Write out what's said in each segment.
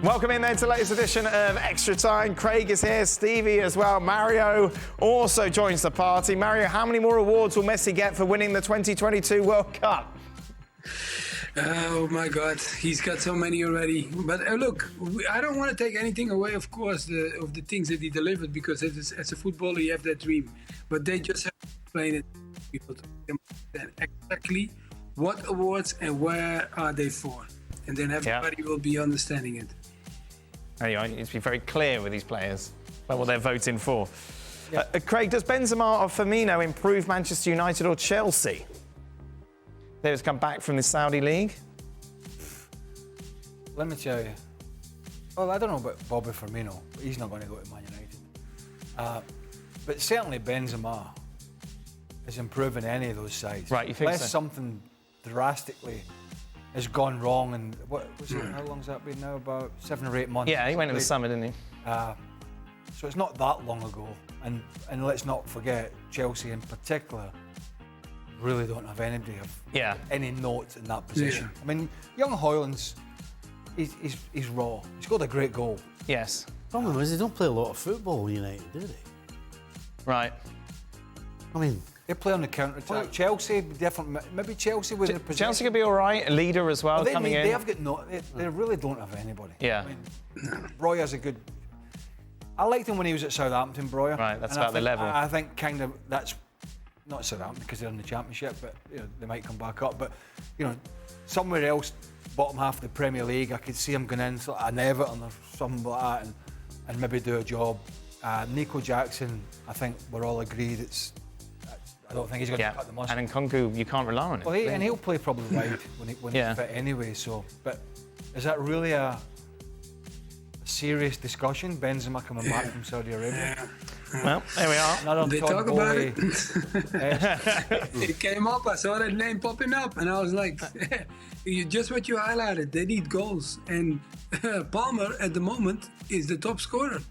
Welcome in then to the latest edition of Extra Time. Craig is here, Stevie as well. Mario also joins the party. Mario, how many more awards will Messi get for winning the 2022 World Cup? Oh my God, he's got so many already. But look, I don't want to take anything away, of course, of the things that he delivered, because as a footballer, you have that dream. But they just have to explain it to people to understand exactly what awards and where are they for. And then everybody will be understanding it. Anyway, you need to be very clear with these players about what they're voting for. Yeah. Craig, does Benzema or Firmino improve Manchester United or Chelsea? They've come back from the Saudi League. Let me tell you. Well, I don't know about Bobby Firmino, but he's not going to go to Man United. But certainly Benzema is improving any of those sides. Right, you think Unless so? something drastically has gone wrong, and what was it? How long's that been now? About 7 or 8 months. Yeah, he went in the summer, didn't he? So it's not that long ago, and let's not forget Chelsea in particular really don't have anybody of any note in that position. I mean, young Højlund's he's raw. He scored a great goal. Yes. Problem is they don't play a lot of football, United, do they? Right. I mean, they play on the counter-attack. Chelsea, different. Maybe Chelsea with the possession. Chelsea could be all right. A leader as well, coming in. They have got no. They really don't have anybody. Yeah. I mean, Breuer's a good. I liked him when he was at Southampton, Breuer. Right, that's about the level. I think kind of that's not Southampton because they're in the Championship, but you know, they might come back up. But you know, somewhere else, bottom half of the Premier League, I could see him going in, sort of an Everton or something like that, and maybe do a job. Nico Jackson, I think we're all agreed I don't think he's going to cut the mustard. And Nkunku, you can't rely on him. Well, he'll play probably wide when he's fit anyway. So, but is that really a serious discussion? Benzema coming back from Saudi Arabia. Well, there we are. They talk about it. It came up. I saw that name popping up, and I was like, just what you highlighted. They need goals, and Palmer at the moment is the top scorer,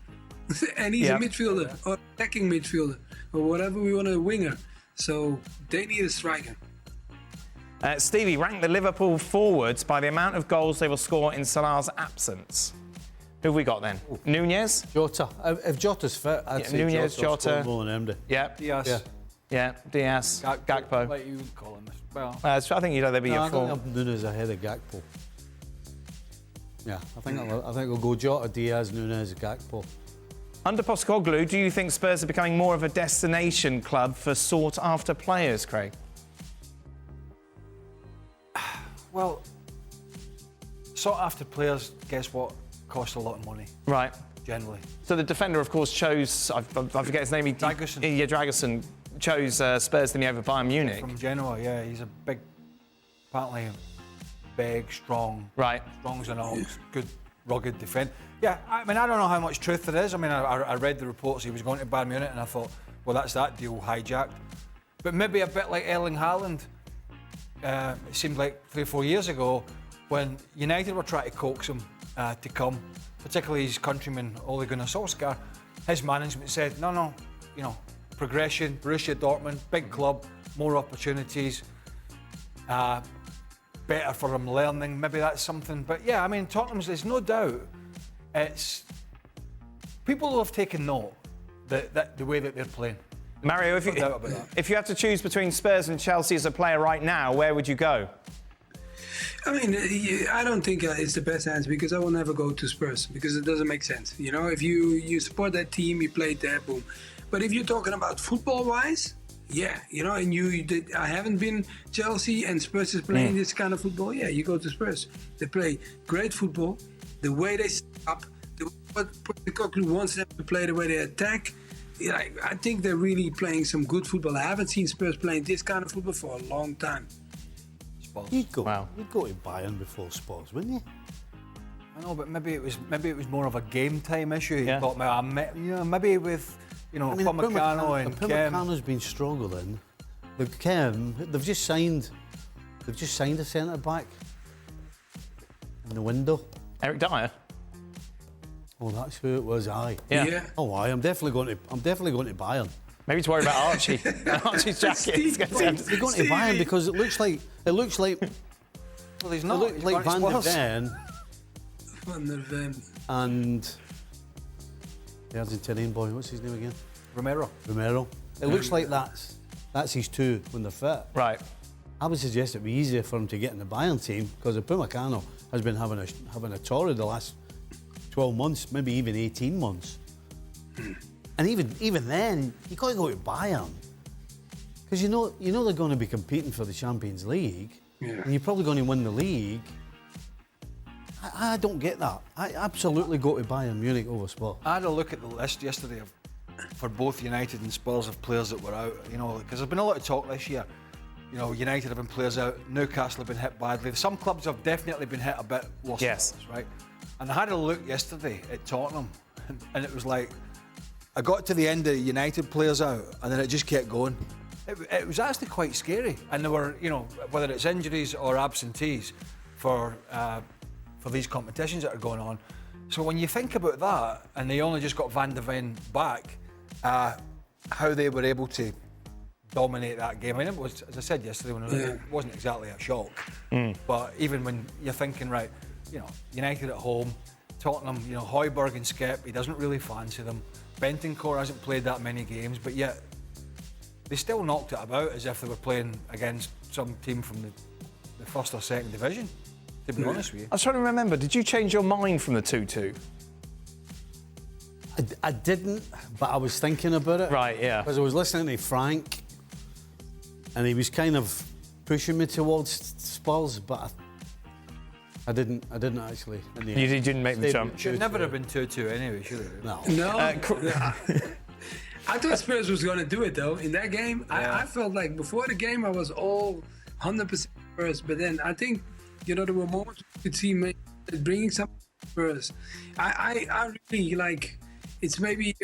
and he's a midfielder or attacking midfielder or whatever we want, a winger. So they need a striker. Stevie, rank the Liverpool forwards by the amount of goals they will score in Salah's absence. Who have we got then? Nunez? Jota. If Jota's fit, I'd say Nunez, Jota. more than MD. Yeah. Diaz. Yeah, Diaz. Gakpo. Like you would call him. Well, I think they'd be your four. I think Nunez ahead of Gakpo. Yeah, I think we'll go Jota, Diaz, Nunez, Gakpo. Under Postecoglou, do you think Spurs are becoming more of a destination club for sought-after players, Craig? well, sought-after players, guess what? Cost a lot of money. Right. Generally. So the defender, of course, chose, I forget his name. Dragusin. Yeah, Dragusin chose Spurs than he over Bayern Munich. From Genoa, yeah. He's a big, apparently big, strong. Right. Strong as an ox. Good, rugged defence. Yeah, I mean, I don't know how much truth there is. I mean, I read the reports he was going to Bayern Munich, and I thought, well, that's that deal hijacked. But maybe a bit like Erling Haaland. It seemed like 3 or 4 years ago when United were trying to coax him to come, particularly his countryman Ole Gunnar Solskjaer. His management said, no, you know, progression, Borussia Dortmund, big club, more opportunities, better for him learning. Maybe that's something. But yeah, I mean, Tottenham's, there's no doubt. It's people who have taken note that the way that they're playing. Mario, if you had to choose between Spurs and Chelsea as a player right now, where would you go? I mean, I don't think it's the best answer because I will never go to Spurs because it doesn't make sense. You know, if you support that team, you played there, boom. But if you're talking about football-wise, yeah, you know, and I haven't been Chelsea and Spurs is playing this kind of football. Yeah, you go to Spurs. They play great football. The way they set up, what Postecoglou wants them to play, the way they attack. Yeah, I think they're really playing some good football. I haven't seen Spurs playing this kind of football for a long time. You'd go to Bayern before Spurs, wouldn't you? I know, but maybe it was more of a game time issue. Yeah. Maybe with Upamecano and Kem. Upamecano's been struggling. They've just signed a centre back in the window. Eric Dyer. Oh, that's who it was. Aye. Yeah. Oh, aye. I'm definitely going to Bayern. Maybe to worry about Archie. Archie's jacket. They're going to Bayern because it looks like. Well, he's not. Like Van de Ven. Van der Ven. and the Argentinian boy. What's his name again? Romero. It looks like that's his two when they're fit. Right. I would suggest it'd be easier for him to get in the Bayern team because Upamecano has been having a torrid the last 12 months, maybe even 18 months. And even then, you got to go to Bayern because you know they're going to be competing for the Champions League, and you're probably going to win the league. I don't get that. I absolutely go to Bayern Munich over Spurs. I had a look at the list yesterday for both United and Spurs of players that were out. You know, because there's been a lot of talk this year. You know, United have been players out. Newcastle have been hit badly. Some clubs have definitely been hit a bit worse. Yes. Than others, right? And I had a look yesterday at Tottenham, and it was like I got to the end of United players out, and then it just kept going. It was actually quite scary, and there were, you know, whether it's injuries or absentees for these competitions that are going on. So when you think about that, and they only just got Van de Ven back, how they were able to dominate that game. I mean, it was, as I said yesterday, it wasn't exactly a shock. But even when you're thinking, right, you know, United at home, Tottenham, you know, Højbjerg and Skep, he doesn't really fancy them. Bentancur hasn't played that many games, but yet they still knocked it about as if they were playing against some team from the first or second division, to be honest with you. I was trying to remember, did you change your mind from the 2-2? I didn't, but I was thinking about it. Right, yeah. Because I was listening to Frank, and he was kind of pushing me towards Spurs, but I didn't actually. You didn't make the jump. It should never have been 2-2 anyway, should it? No. I thought Spurs was going to do it though. In that game, I felt like before the game I was all 100% Spurs, but then I think, you know, there were moments you could see me bringing some Spurs. I really like. It's maybe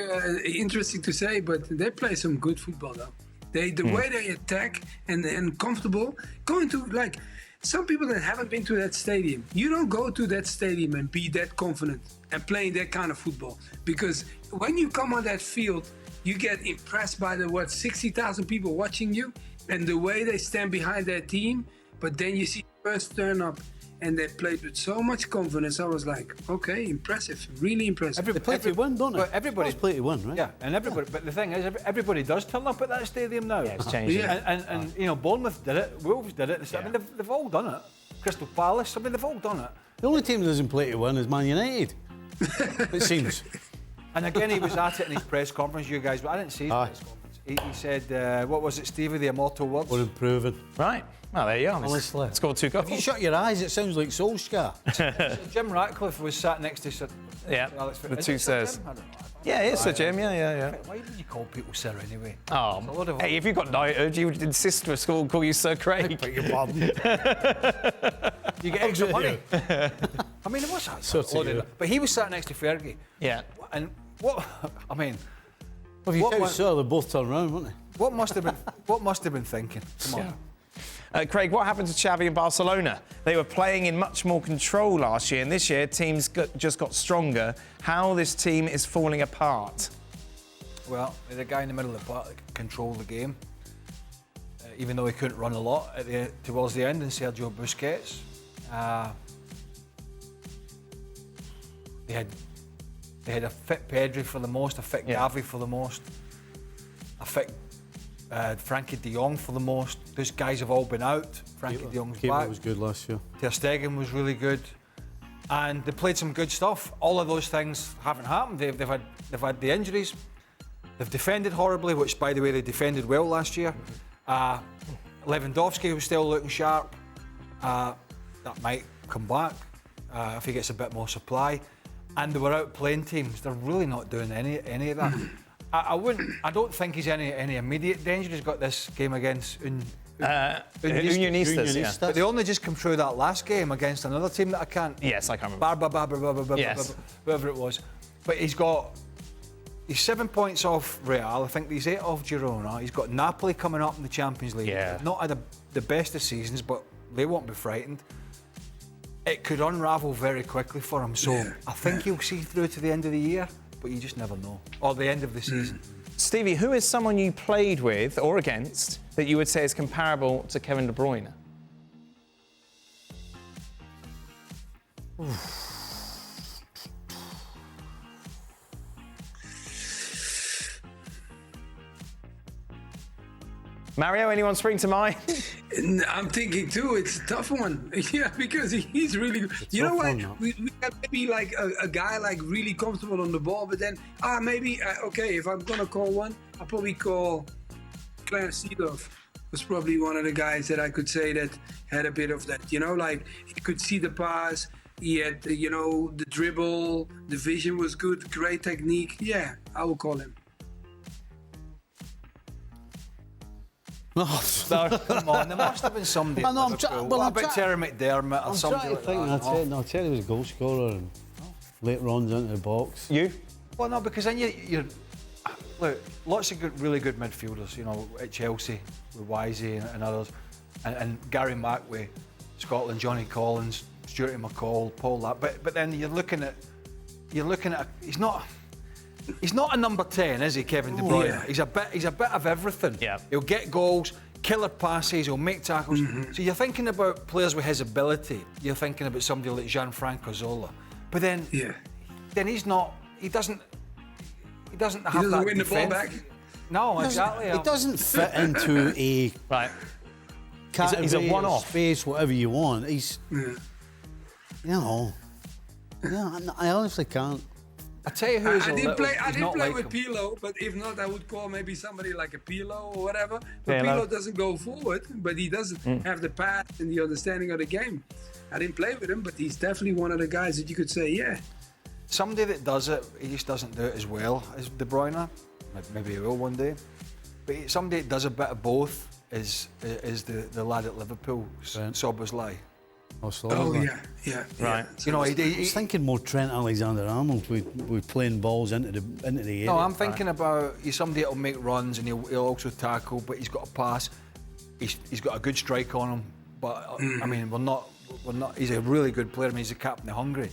interesting to say, but they play some good football though. The way they attack and comfortable, going to like some people that haven't been to that stadium. You don't go to that stadium and be that confident and playing that kind of football, because when you come on that field, you get impressed by the 60,000 people watching you and the way they stand behind their team. But then you see first turn up and they played with so much confidence. I was like, okay, impressive, really impressive. They play to win, don't they? But everybody play to win, right? Yeah, and everybody. But the thing is, everybody does turn up at that stadium now. Yeah, it's changing. And you know, Bournemouth did it, Wolves did it. I mean, they've all done it. Crystal Palace. I mean, they've all done it. The only team that doesn't play to win is Man United. It seems. And again, he was at it in his press conference, you guys, but I didn't see his press conference. He said, what was it, Stevie, the immortal words? We're improving. Right. Well, there you are. Honestly. Scored 2 goals. If you shut your eyes, it sounds like Solskjaer. So Jim Ratcliffe was sat next to Sir Alex. The two sirs. I don't know. Yeah, it's Sir Jim, yeah. Why did you call people Sir anyway? Oh, hey, if you got knighted, you would insist to school call you Sir Craig. Beg your pardon. You get extra money. I mean, it was that. But he was sat next to Fergie. Yeah. And what, I mean... Well, if you count Sir, they both turned around, wouldn't they? What must have been thinking? Come on. Craig, what happened to Xavi and Barcelona? They were playing in much more control last year, and this year teams just got stronger. How this team is falling apart? Well, the guy in the middle of the park that could control the game, even though he couldn't run a lot towards the end, and Sergio Busquets. They had a fit Pedri for the most, a fit Gavi for the most, a fit Frankie de Jong for the most. Those guys have all been out. Frankie de Jong's back. was good last year. Ter Stegen was really good, and they played some good stuff. All of those things haven't happened. They've had the injuries. They've defended horribly, which, by the way, they defended well last year. Lewandowski was still looking sharp. That might come back if he gets a bit more supply. And they were out playing teams. They're really not doing any of that. I don't think he's any immediate danger. He's got this game against Unionistas, yeah. But they only just come through that last game against another team that I can't. Yes, I can't remember. Whatever it was. But he's 7 points off Real. I think he's 8 off Girona. He's got Napoli coming up in the Champions League. Yeah. Not had the best of seasons, but they won't be frightened. It could unravel very quickly for him. So I think he'll see through to the end of the year, but you just never know. Or the end of the season. Stevie, who is someone you played with or against that you would say is comparable to Kevin De Bruyne? Mario, anyone spring to mind? I'm thinking too, it's a tough one. Yeah, because he's really good. You know what? We got maybe like a guy like really comfortable on the ball, but then, maybe, okay, if I'm going to call one, I'll probably call Clarence Seedorf. Was probably one of the guys that I could say that had a bit of that, like he could see the pass, he had, the dribble, the vision was good, great technique. Yeah, I will call him. No, Come on, there must have been somebody. What about Terry McDermott or somebody like that? No, Terry was a goal scorer and late runs into the box. You? Well, no, because then you're look, lots of really good midfielders, at Chelsea with Wisey and others, and Gary Mackway, Scotland, Johnny Collins, Stuart McCall, Paul Lapp. But then you're looking at he's not a number 10, is he, Kevin De Bruyne? Yeah. He's a bit of everything. Yeah. He'll get goals, killer passes, he'll make tackles. So you're thinking about players with his ability. You're thinking about somebody like Gianfranco Zola. But then he's not. He doesn't have that win the ball back. No, exactly. It doesn't fit into a Right. category, He's a one-off. space, whatever you want. He's, I honestly can't. I tell you who's I didn't play with with Pirlo, but if not, I would call maybe somebody like a Pirlo or whatever. But Yeah, Pirlo doesn't go forward, but he doesn't have the pass and the understanding of the game. I didn't play with him, but he's definitely one of the guys that you could say, yeah. Somebody that does it, he just doesn't do it as well as De Bruyne. Maybe he will one day. But somebody that does a bit of both is the lad at Liverpool, Szoboszlai. Yeah. Right. I was thinking more Trent Alexander-Arnold with playing balls into the area. No, I'm thinking about he's somebody that'll make runs and he'll also tackle, but he's got a pass. He's got a good strike on him. But I mean, we're not. He's a really good player. I mean, he's the captain of Hungary.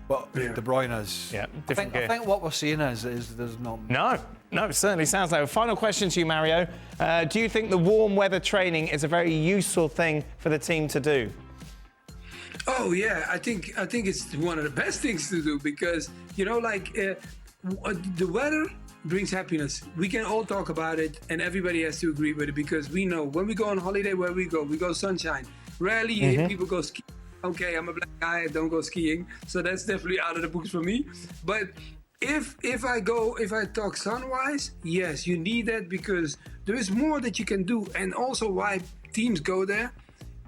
But De Bruyne is. Yeah, I different think what we're seeing is there's not. No, it certainly sounds like. Final question to you, Mario. Do you think the warm weather training is a very useful thing for the team to do? Oh yeah, I think it's one of the best things to do because the weather brings happiness. We can all talk about it, and everybody has to agree with it because we know when we go on holiday, where we go sunshine. Rarely you hear people go skiing. Okay, I'm a black guy, I don't go skiing, so that's definitely out of the books for me. But if I talk sun-wise, yes, you need that because there is more that you can do, and also why teams go there.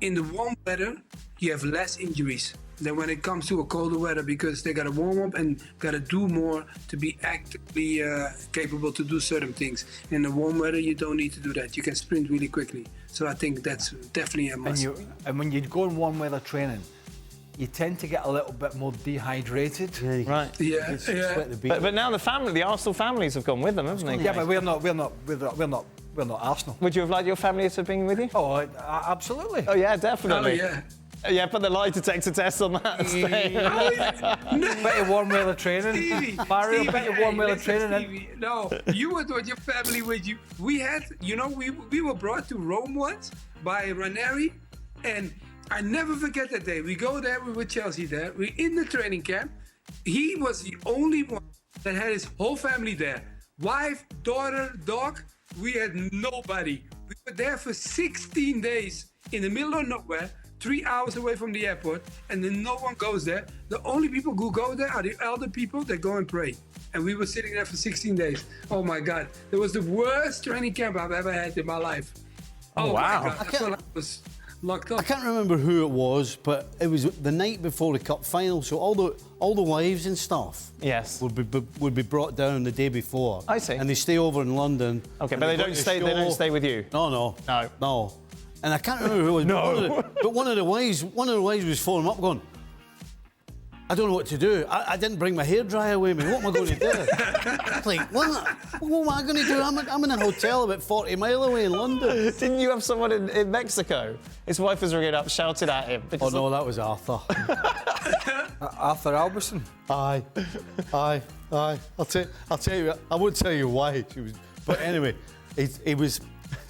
In the warm weather, you have less injuries than when it comes to a colder weather because they got to warm up and got to do more to be actively capable to do certain things. In the warm weather, you don't need to do that. You can sprint really quickly. So I think that's definitely a must. And when you go in warm weather training, you tend to get a little bit more dehydrated. Right. Yeah. But now the Arsenal families have gone with them, haven't they? Yeah, but we're not Arsenal. Would you have liked your family to have been with you? Oh, absolutely. Oh yeah, definitely. Oh, yeah. Yeah, put the lie detector test on that. Bit of warm weather training. Mario, bit of warm weather training. No, you would want your family with you. We had, we were brought to Rome once by Ranieri, and I never forget that day. We go there, we were Chelsea there, we're in the training camp. He was the only one that had his whole family there. Wife, daughter, dog, we had nobody. We were there for 16 days in the middle of nowhere. 3 hours away from the airport, and then no one goes there. The only people who go there are the elder people that go and pray. And we were sitting there for 16 days. Oh my God, it was the worst training camp I've ever had in my life. Oh wow. My God, I felt like I was locked up. I can't remember who it was, but it was the night before the cup final. So all the wives and stuff, yes, would be brought down the day before. I see. And they stay over in London. Okay, but they don't stay. They don't stay with you. No. And I can't remember who it was. No. But one of the wives was phoning up going, I don't know what to do. I didn't bring my hairdryer with me. What am I going to do? It's like, what am I going to do? I'm in a hotel about 40 mile away in London. Didn't you have someone in Mexico? His wife was ringing up, shouted at him. Oh no, that was Arthur. Arthur Alberson. Aye. I'll tell you. I won't tell you why. But anyway, it was.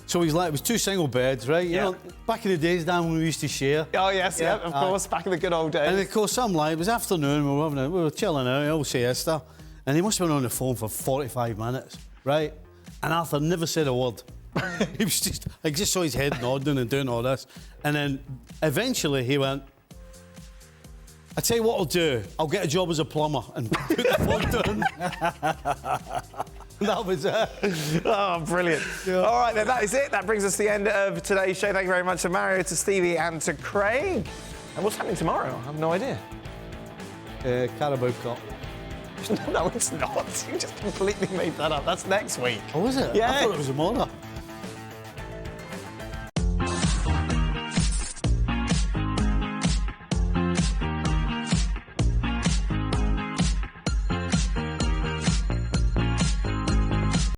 So it was 2 single beds, right? You know, back in the days, Dan, when we used to share. Oh yes, yeah, of course, back in the good old days. And of course, it was afternoon. We were chilling out, all siesta, and he must have been on the phone for 45 minutes, right? And Arthur never said a word. He was just, I just saw his head nodding and doing all this. And then eventually he went, I tell you what I'll do, I'll get a job as a plumber and put the phone down. That was it. Oh, brilliant. Yeah. All right, then, that is it. That brings us to the end of today's show. Thank you very much to Mario, to Stevie and to Craig. And what's happening tomorrow? I have no idea. Carabao Cup. No, it's not. You just completely made that up. That's next week. Oh, is it? Yeah. I thought it was tomorrow.